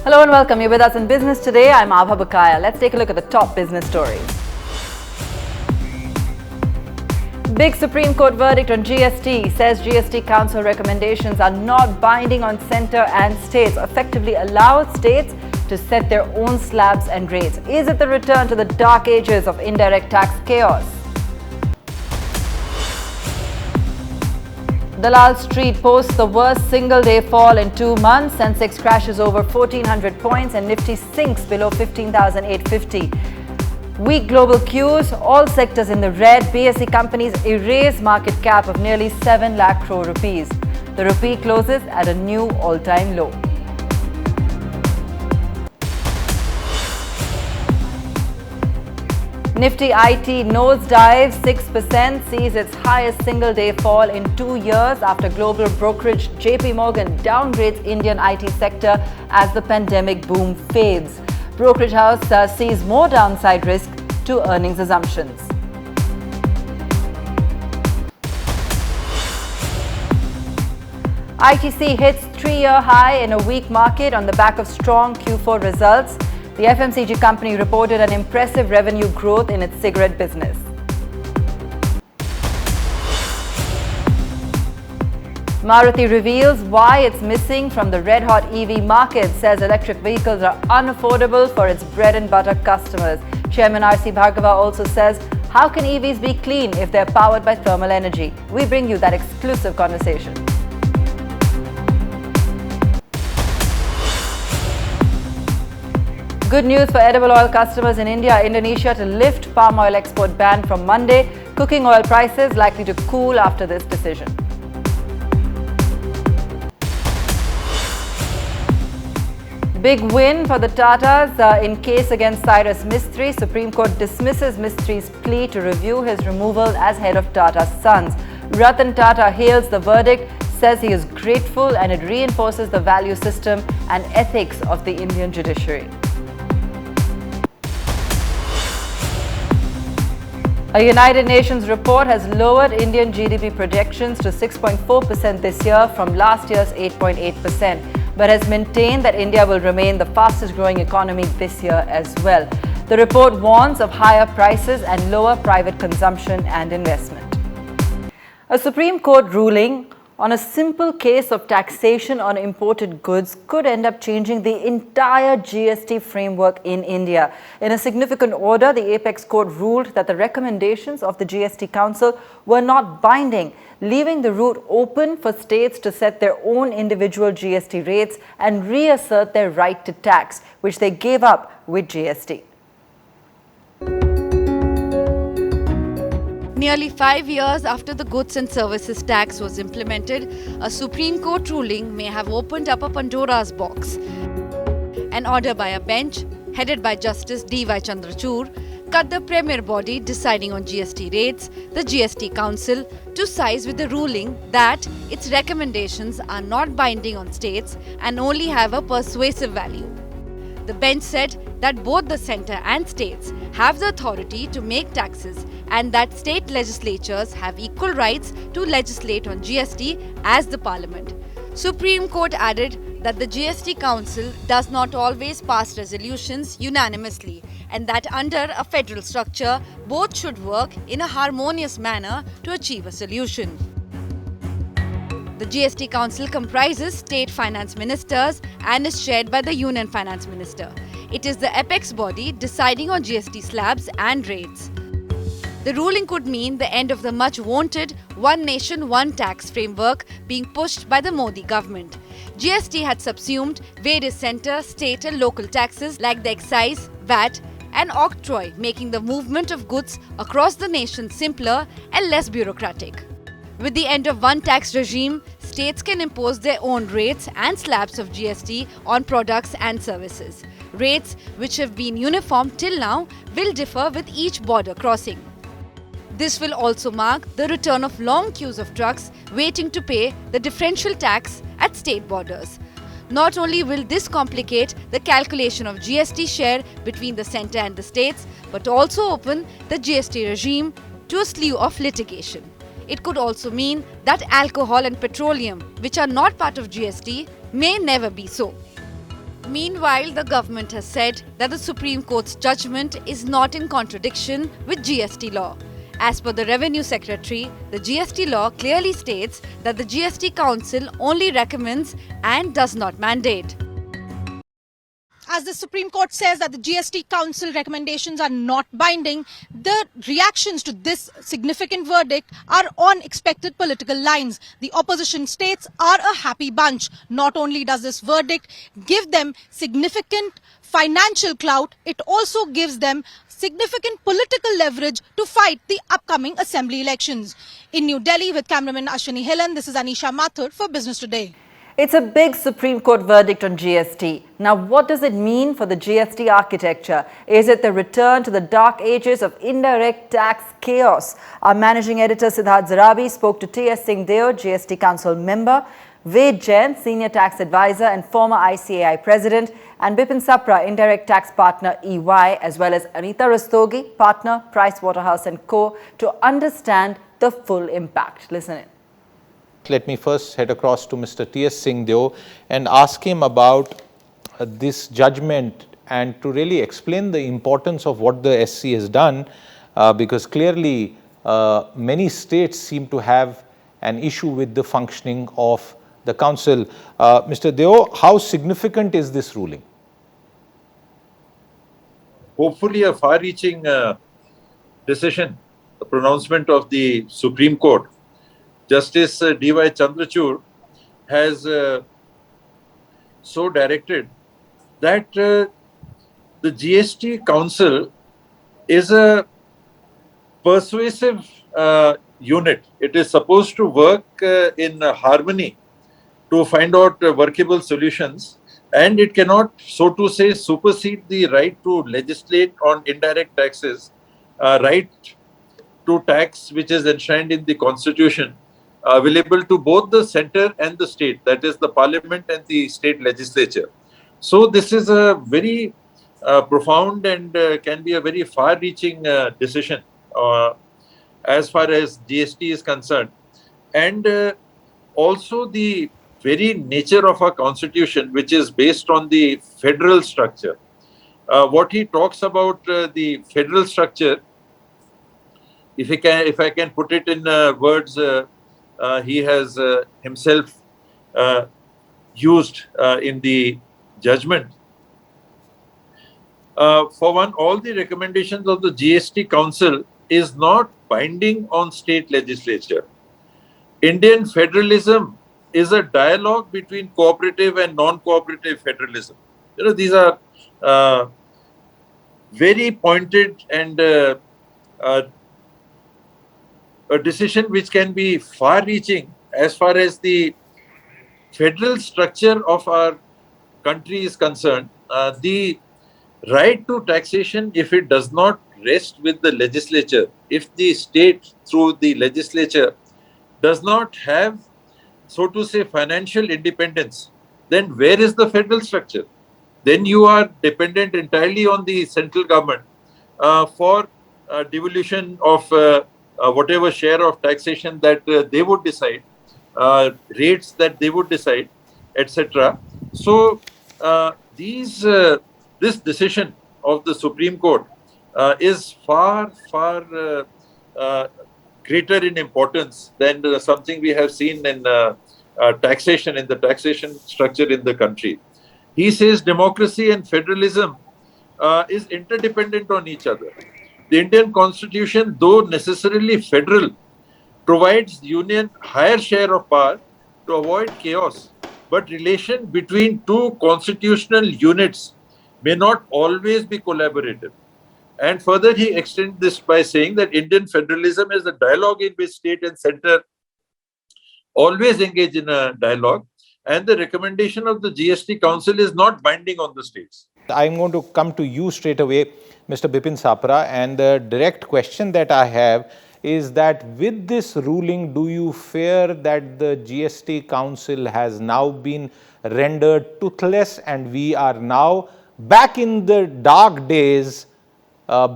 Hello and welcome. You're with us in Business Today. I'm Abha Bukaya. Let's take a look at the top business stories. Big Supreme Court verdict on GST says GST Council recommendations are not binding on centre and states, effectively allows states to set their own slabs and rates. Is it the return to the dark ages of indirect tax chaos? Dalal Street posts the worst single-day fall in 2 months. Sensex crashes over 1,400 points and Nifty sinks below 15,850. Weak global cues, all sectors in the red. BSE companies erase market cap of nearly 7 lakh crore rupees. The rupee closes at a new all-time low. Nifty IT nosedives 6%, sees its highest single-day fall in 2 years after global brokerage JP Morgan downgrades Indian IT sector as the pandemic boom fades. Brokerage house sees more downside risk to earnings assumptions. ITC hits 3-year high in a weak market on the back of strong Q4 results. The FMCG company reported an impressive revenue growth in its cigarette business. Maruti reveals why it's missing from the red-hot EV market, says electric vehicles are unaffordable for its bread-and-butter customers. Chairman R.C. Bhargava also says, how can EVs be clean if they're powered by thermal energy? We bring you that exclusive conversation. Good news for edible oil customers in India. Indonesia to lift palm oil export ban from Monday. Cooking oil prices likely to cool after this decision. Big win for the Tatas in case against Tata-Mistry. Supreme Court dismisses Mistry's plea to review his removal as head of Tata's sons. Ratan Tata hails the verdict, says he is grateful and it reinforces the value system and ethics of the Indian judiciary. A United Nations report has lowered Indian GDP projections to 6.4% this year from last year's 8.8%, but has maintained that India will remain the fastest growing economy this year as well. The report warns of higher prices and lower private consumption and investment. A Supreme Court ruling on a simple case of taxation on imported goods could end up changing the entire GST framework in India. In a significant order, the Apex Court ruled that the recommendations of the GST Council were not binding, leaving the route open for states to set their own individual GST rates and reassert their right to tax, which they gave up with GST. Nearly 5 years after the goods and services tax was implemented, a Supreme Court ruling may have opened up a Pandora's box. An order by a bench, headed by Justice D.Y. Chandrachud, cut the premier body deciding on GST rates, the GST Council, to size with the ruling that its recommendations are not binding on states and only have a persuasive value. The bench said that both the centre and states have the authority to make taxes and that state legislatures have equal rights to legislate on GST as the Parliament. Supreme Court added that the GST Council does not always pass resolutions unanimously and that under a federal structure, both should work in a harmonious manner to achieve a solution. The GST Council comprises state finance ministers and is chaired by the Union Finance Minister. It is the apex body deciding on GST slabs and rates. The ruling could mean the end of the much-wanted One Nation, One Tax framework being pushed by the Modi government. GST had subsumed various centre, state and local taxes like the excise, VAT and octroi, making the movement of goods across the nation simpler and less bureaucratic. With the end of one tax regime, states can impose their own rates and slabs of GST on products and services. Rates, which have been uniform till now, will differ with each border crossing. This will also mark the return of long queues of trucks waiting to pay the differential tax at state borders. Not only will this complicate the calculation of GST share between the centre and the states, but also open the GST regime to a slew of litigation. It could also mean that alcohol and petroleum, which are not part of GST, may never be so. Meanwhile, the government has said that the Supreme Court's judgment is not in contradiction with GST law. As per the Revenue Secretary, the GST law clearly states that the GST Council only recommends and does not mandate. As the Supreme Court says that the GST Council recommendations are not binding, the reactions to this significant verdict are on expected political lines. The opposition states are a happy bunch. Not only does this verdict give them significant financial clout, it also gives them significant political leverage to fight the upcoming assembly elections. In New Delhi with cameraman Ashwini Hillan, this is Anisha Mathur for Business Today. It's a big Supreme Court verdict on GST. Now, what does it mean for the GST architecture? Is it the return to the dark ages of indirect tax chaos? Our managing editor Siddharth Zarabi spoke to T.S. Singh Deo, GST Council member, Ved Jain, senior tax advisor and former ICAI president, and Bipin Sapra, indirect tax partner EY, as well as Anita Rastogi, partner Pricewaterhouse & Co., to understand the full impact. Listen in. Let me first head across to Mr. T.S. Singh Deo and ask him about this judgment and to really explain the importance of what the SC has done, because clearly many states seem to have an issue with the functioning of the council. Mr. Deo, how significant is this ruling? Hopefully a far-reaching decision, the pronouncement of the Supreme Court. Justice D.Y. Chandrachud has so directed that the GST Council is a persuasive unit. It is supposed to work in harmony to find out workable solutions, and it cannot, so to say, supersede the right to legislate on indirect taxes, right to tax which is enshrined in the Constitution, available to both the center and the state, that is the parliament and the state legislature. So this is a very profound and can be a very far-reaching decision as far as GST is concerned. And also the very nature of our constitution, which is based on the federal structure. What he talks about the federal structure, if I can put it in words, he has himself used in the judgment. For one, all the recommendations of the GST Council is not binding on state legislature. Indian federalism is a dialogue between cooperative and non-cooperative federalism. You know, these are very pointed and a decision which can be far-reaching as far as the federal structure of our country is concerned. The right to taxation, if it does not rest with the legislature, if the state through the legislature does not have, so to say, financial independence, then where is the federal structure? Then you are dependent entirely on the central government for devolution of whatever share of taxation that they would decide, rates that they would decide, etc. So this decision of the Supreme Court is far greater in importance than something we have seen in taxation, in the taxation structure in the country. He says democracy and federalism is interdependent on each other. The Indian Constitution, though necessarily federal, provides union higher share of power to avoid chaos, but relation between two constitutional units may not always be collaborative. And further, he extends this by saying that Indian federalism is a dialogue in which state and center always engage in a dialogue, and the recommendation of the GST Council is not binding on the states. I'm going to come to you straight away, Mr. Bipin Sapra, and the direct question that I have is that with this ruling, do you fear that the GST Council has now been rendered toothless and we are now back in the dark days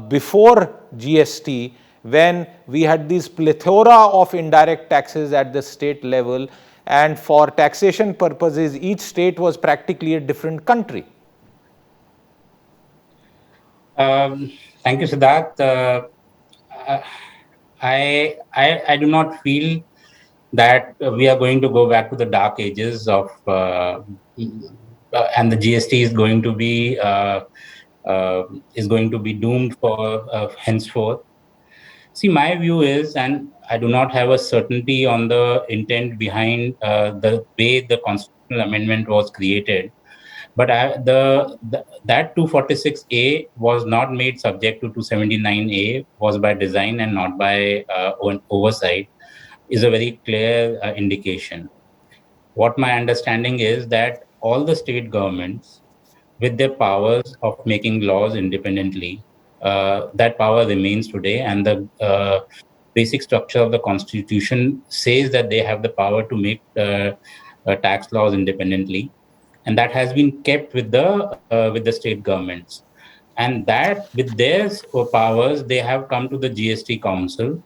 before GST, when we had this plethora of indirect taxes at the state level, and for taxation purposes each state was practically a different country. Thank you, Siddharth. Uh, I do not feel that we are going to go back to the dark ages of and the GST is going to be doomed for henceforth. See, my view is, and I do not have a certainty on the intent behind the way the constitutional amendment was created, but that 246A was not made subject to 279A, was by design and not by oversight, is a very clear indication. What my understanding is that all the state governments, with their powers of making laws independently, that power remains today, and the basic structure of the constitution says that they have the power to make tax laws independently, and that has been kept with the state governments. And that with their powers, they have come to the GST Council,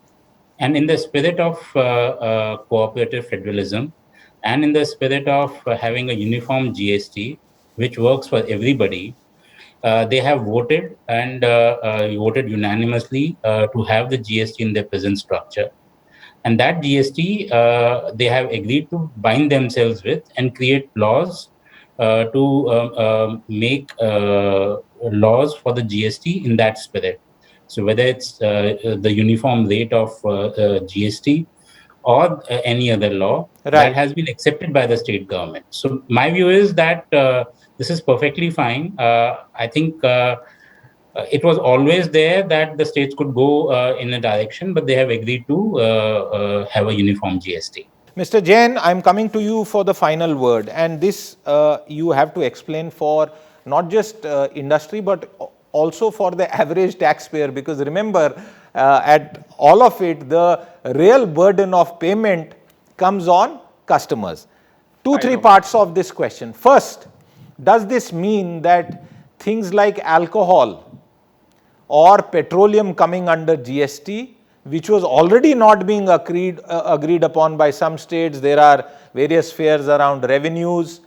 and in the spirit of cooperative federalism, and in the spirit of having a uniform GST which works for everybody, they have voted and voted unanimously to have the GST in their present structure. And that GST, they have agreed to bind themselves with and create laws to make laws for the GST in that spirit. So whether it's the uniform rate of GST or any other law, Right. that has been accepted by the state government. So my view is that this is perfectly fine. I think it was always there that the states could go in a direction, but they have agreed to have a uniform GST. Mr. Jain, I'm coming to you for the final word, and this you have to explain for not just industry but also for the average taxpayer, because remember, at all of it, the real burden of payment comes on customers. Three parts of this question. First, does this mean that things like alcohol or petroleum coming under GST, which was already not being agreed upon by some states, there are various fears around revenues,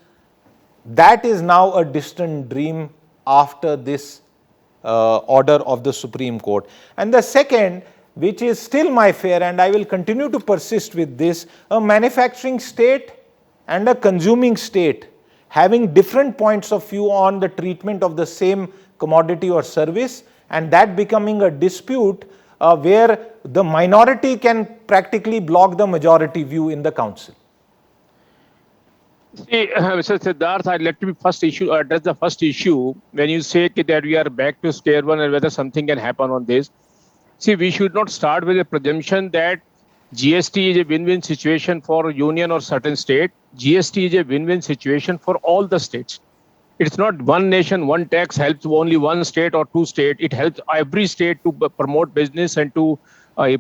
that is now a distant dream after this order of the Supreme Court. And the second, which is still my fear, and I will continue to persist with this, a manufacturing state and a consuming state having different points of view on the treatment of the same commodity or service, and that becoming a dispute where the minority can practically block the majority view in the council. See, Mr. Siddharth, let me address the first issue. When you say that we are back to square one and whether something can happen on this, see, we should not start with a presumption that GST is a win-win situation for union or certain state. GST is a win-win situation for all the states. It's not one nation, one tax helps only one state or two states. It helps every state to promote business and to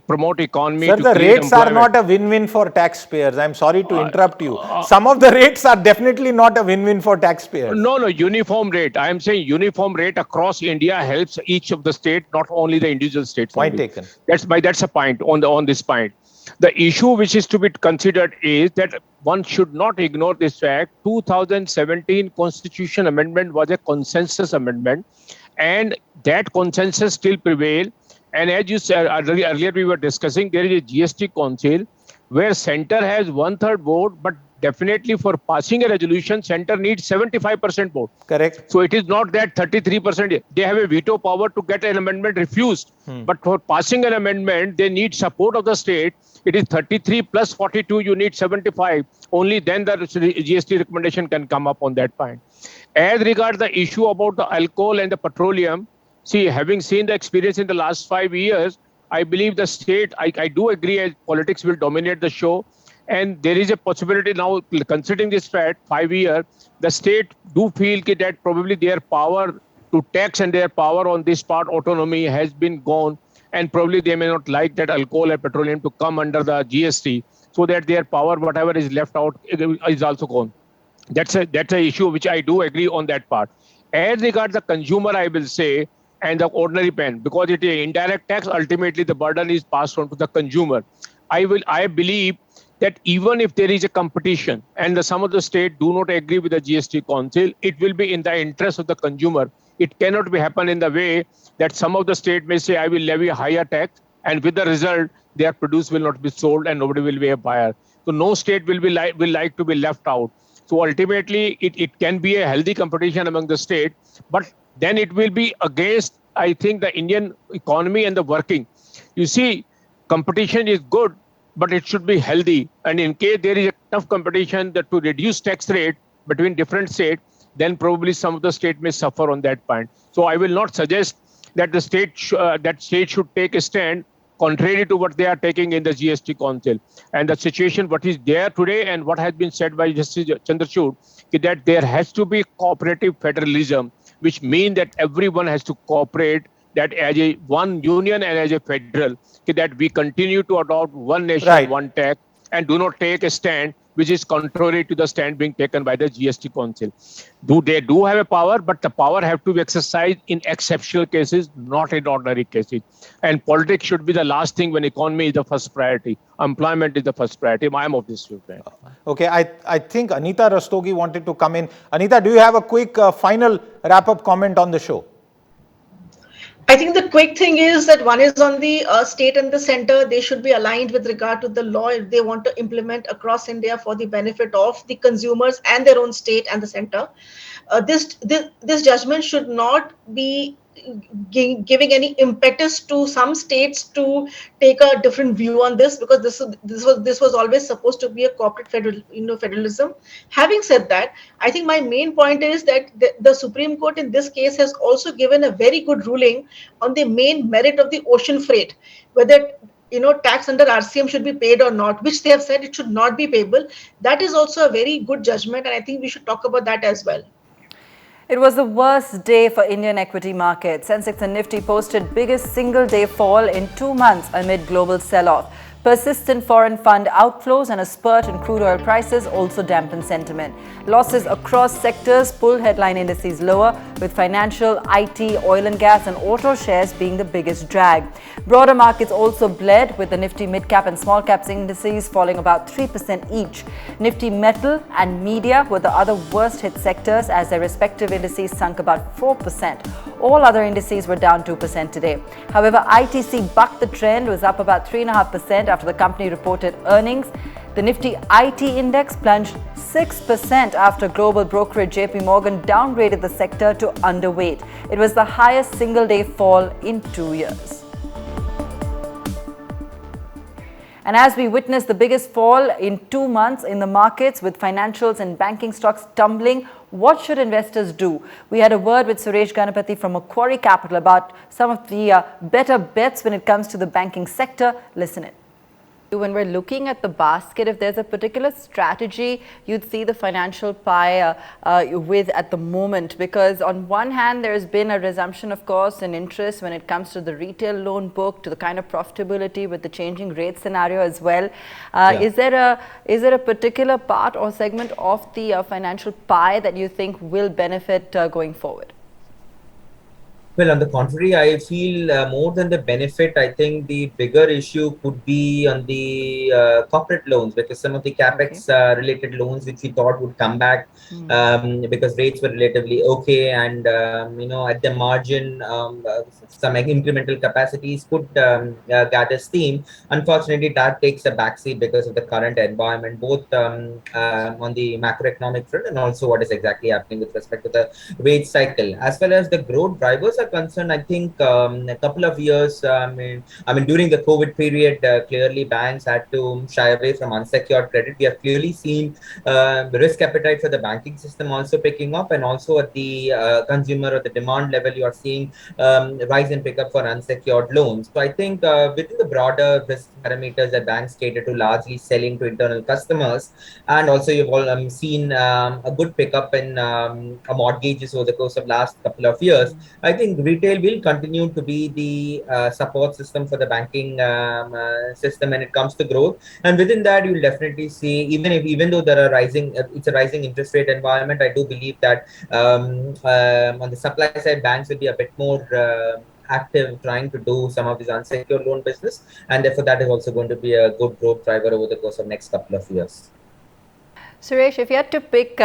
promote economy. Sir, the rates are not a win-win for taxpayers. I'm sorry to interrupt you. Some of the rates are definitely not a win-win for taxpayers. No, uniform rate. I am saying uniform rate across India helps each of the state, not only the individual states. Point only. taken. That's a point on this point. The issue which is to be considered is that one should not ignore this fact. 2017 Constitution Amendment was a consensus amendment, and that consensus still prevails. And as you said earlier, we were discussing, there is a GST council where center has 1/3 vote, but definitely for passing a resolution, center needs 75% vote. Correct. So it is not that 33%, they have a veto power to get an amendment refused. But for passing an amendment, they need support of the state. It is 33 plus 42, you need 75. Only then the GST recommendation can come up on that point. As regards the issue about the alcohol and the petroleum, see, having seen the experience in the last 5 years, I believe the state, I do agree, as politics will dominate the show. And there is a possibility now, considering this fact, 5 years, the state do feel that probably their power to tax and their power on this part, autonomy, has been gone. And probably they may not like that alcohol and petroleum to come under the GST, so that their power, whatever is left out, is also gone. That's a issue which I do agree on that part. As regards the consumer, I will say and the ordinary pen, because it is indirect tax. Ultimately, the burden is passed on to the consumer. I believe that even if there is a competition and some of the states do not agree with the GST council, it will be in the interest of the consumer. It cannot be happen in the way that some of the state may say, I will levy a higher tax, and with the result, their produce will not be sold and nobody will be a buyer. So no state will like to be left out. So ultimately, it can be a healthy competition among the state, but then it will be against, I think, the Indian economy and the working. You see, competition is good, but it should be healthy. And in case there is a tough competition that to reduce tax rate between different states, then probably some of the state may suffer on that point. So I will not suggest that the state should take a stand contrary to what they are taking in the GST council. And the situation what is there today and what has been said by Justice Chandrachud is that there has to be cooperative federalism, which means that everyone has to cooperate, that as a one union and as a federal, that we continue to adopt one nation, Right. one tax, and do not take a stand which is contrary to the stand being taken by the GST council. They do have a power, but the power have to be exercised in exceptional cases, not in ordinary cases. And politics should be the last thing when economy is the first priority. Employment is the first priority. I am of this view. Okay, I think Anita Rastogi wanted to come in. Anita, do you have a quick final wrap-up comment on the show? I think the quick thing is that one is on the state and the center. They should be aligned with regard to the law if they want to implement across India for the benefit of the consumers and their own state and the center. This judgment should not be giving any impetus to some states to take a different view on this, because this was always supposed to be a corporate federalism. Having said that, I think my main point is that the Supreme Court in this case has also given a very good ruling on the main merit of the ocean freight, whether tax under RCM should be paid or not, which they have said it should not be payable. That is also a very good judgment, and I think we should talk about that as well. It was the worst day for Indian equity markets. Sensex and Nifty posted biggest single-day fall in 2 months amid global sell-off. Persistent foreign fund outflows and a spurt in crude oil prices also dampened sentiment. Losses across sectors pulled headline indices lower, with financial, IT, oil and gas and auto shares being the biggest drag. Broader markets also bled, with the Nifty mid-cap and small-caps indices falling about 3% each. Nifty metal and media were the other worst-hit sectors as their respective indices sunk about 4%. All other indices were down 2% today. However, ITC bucked the trend, was up about 3.5% after the company reported earnings. The Nifty IT index plunged 6% after global brokerage JP Morgan downgraded the sector to underweight. It was the highest single-day fall in 2 years. And as we witness the biggest fall in 2 months in the markets, with financials and banking stocks tumbling, what should investors do? We had a word with Suresh Ganapathy from Macquarie Capital about some of the better bets when it comes to the banking sector. Listen in. When we're looking at the basket, if there's a particular strategy you'd see the financial pie with at the moment, because on one hand there's been a resumption, of course, in interest when it comes to the retail loan book, to the kind of profitability with the changing rate scenario as well. Is there a particular part or segment of the financial pie that you think will benefit going forward? Well, on the contrary, I feel more than the benefit, I think the bigger issue could be on the corporate loans, because some of the capex related loans which we thought would come back because rates were relatively okay, and at the margin some incremental capacities could gather steam. Unfortunately, that takes a backseat because of the current environment, both on the macroeconomic front and also what is exactly happening with respect to the rate cycle. As well as the growth drivers are concerned, I think a couple of years, during the COVID period, clearly banks had to shy away from unsecured credit. We have clearly seen the risk appetite for the banking system also picking up, and also at the consumer or the demand level, you are seeing rise and pick up for unsecured loans. So I think within the broader risk parameters that banks cater to, largely selling to internal customers, and also you've all seen a good pickup in mortgages over the course of last couple of years. I think think retail will continue to be the support system for the banking system when it comes to growth. And within that, you'll definitely see, even though there are it's a rising interest rate environment, I do believe that on the supply side, banks will be a bit more active trying to do some of this unsecured loan business, and therefore that is also going to be a good growth driver over the course of next couple of years. Suresh, if you had to pick,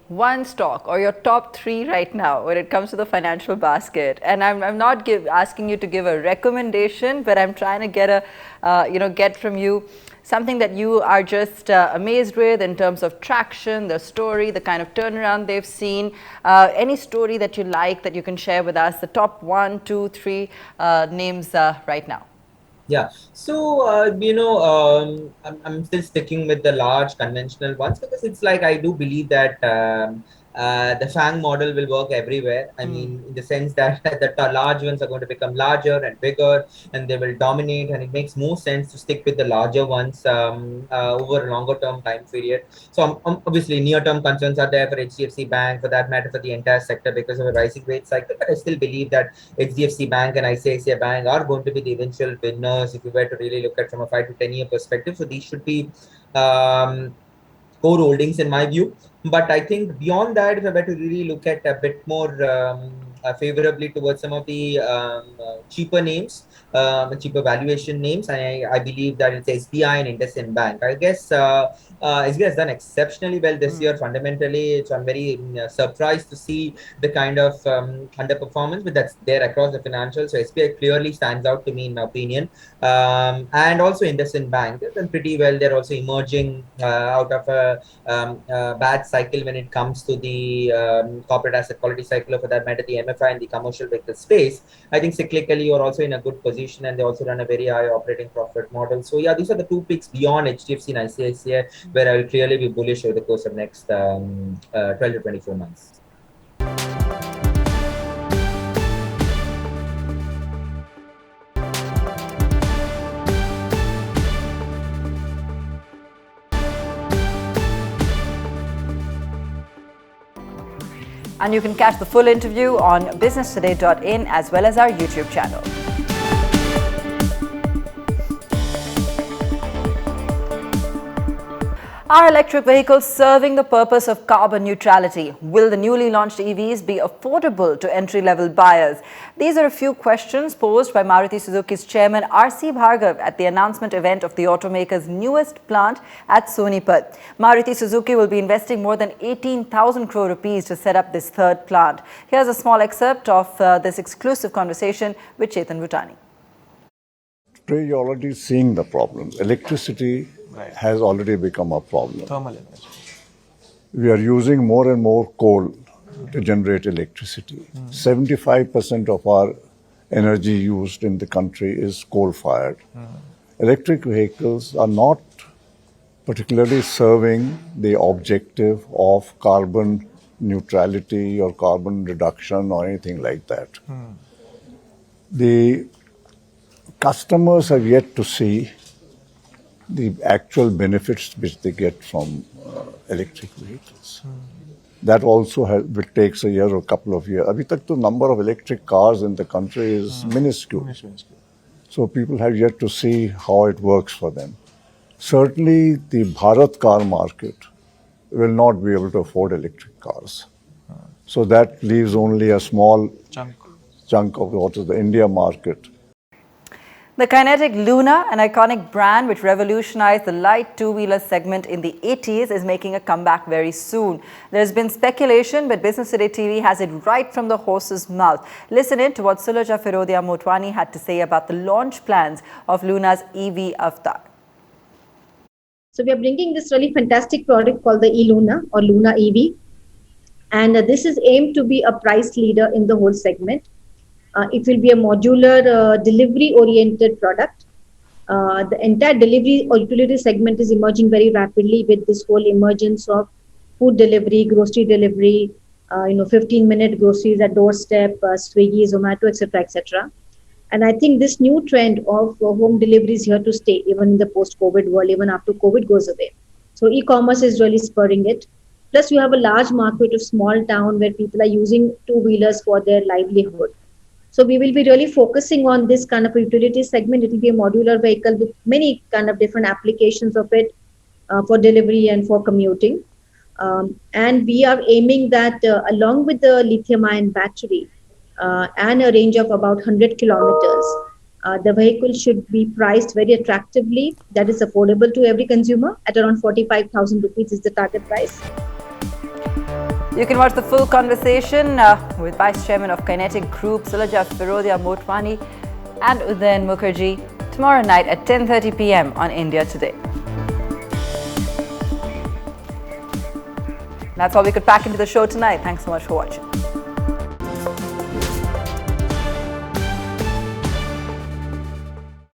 one stock or your top three right now when it comes to the financial basket, and I'm not asking you to give a recommendation, but I'm trying to get from you something that you are just amazed with in terms of traction, the story, the kind of turnaround they've seen, any story that you like that you can share with us, the top 1, 2, 3 names right now. Yeah, so I'm still sticking with the large conventional ones because it's like I do believe that the FANG model will work everywhere. I mean, in the sense that the large ones are going to become larger and bigger, and they will dominate. And it makes more sense to stick with the larger ones over a longer term time period. So obviously, near term concerns are there for HDFC Bank, for that matter, for the entire sector because of a rising rate cycle. But I still believe that HDFC Bank and ICICI Bank are going to be the eventual winners if you were to really look at from a 5 to 10 year perspective. So these should be core holdings in my view. But I think beyond that, if I were to really look at a bit more favorably towards some of the cheaper names, cheaper valuation names, I believe that it's SBI and IndusInd Bank. I guess SBI has done exceptionally well this year fundamentally. So I'm very surprised to see the kind of underperformance, but that's there across the financials. So SBI clearly stands out to me in my opinion. And also IndusInd Bank, they've done pretty well. They're also emerging out of a bad cycle when it comes to the corporate asset quality cycle, or for that matter, the MFI and the commercial vehicle space. I think cyclically you're also in a good position, and they also run a very high operating profit model. So yeah, these are the two picks beyond HDFC and ICICI where I will clearly be bullish over the course of next 12 to 24 months. And you can catch the full interview on businesstoday.in as well as our YouTube channel. Are electric vehicles serving the purpose of carbon neutrality? Will the newly launched EVs be affordable to entry-level buyers? These are a few questions posed by Maruti Suzuki's chairman R.C. Bhargav at the announcement event of the automaker's newest plant at Sonipat. Maruti Suzuki will be investing more than 18,000 crore rupees to set up this third plant. Here's a small excerpt of this exclusive conversation with Chetan Bhutani. Today, you're already seeing the problem. Electricity has already become a problem. Thermal energy. We are using more and more coal to generate electricity. 75% of our energy used in the country is coal-fired. Electric vehicles are not particularly serving the objective of carbon neutrality or carbon reduction or anything like that. The customers have yet to see the actual benefits which they get from electric vehicles. That also takes a year or a couple of years. Abhi tak the number of electric cars in the country is minuscule. So people have yet to see how it works for them. Certainly the Bharat car market will not be able to afford electric cars. So that leaves only a small chunk of what is the India market. The Kinetic Luna, an iconic brand which revolutionized the light two-wheeler segment in the 80s, is making a comeback very soon. There's been speculation, but Business Today TV has it right from the horse's mouth. Listen in to what Suloja Firodia Motwani had to say about the launch plans of Luna's EV avatar. So we are bringing this really fantastic product called the e-Luna or Luna EV. And this is aimed to be a price leader in the whole segment. It will be a modular delivery-oriented product. The entire delivery or utility segment is emerging very rapidly with this whole emergence of food delivery, grocery delivery, 15-minute groceries at doorstep, Swiggy, Zomato, etc., etc. And I think this new trend of home delivery is here to stay, even in the post-COVID world, even after COVID goes away. So e-commerce is really spurring it. Plus, you have a large market of small town where people are using two-wheelers for their livelihood. So we will be really focusing on this kind of utility segment. It will be a modular vehicle with many kind of different applications of it for delivery and for commuting. And we are aiming that along with the lithium-ion battery and a range of about 100 kilometers, the vehicle should be priced very attractively. That is affordable to every consumer at around 45,000 rupees is the target price. You can watch the full conversation with Vice Chairman of Kinetic Group, Sulaja Firodia Motwani and Udayan Mukherjee tomorrow night at 10:30 p.m. on India Today. That's all we could pack into the show tonight. Thanks so much for watching.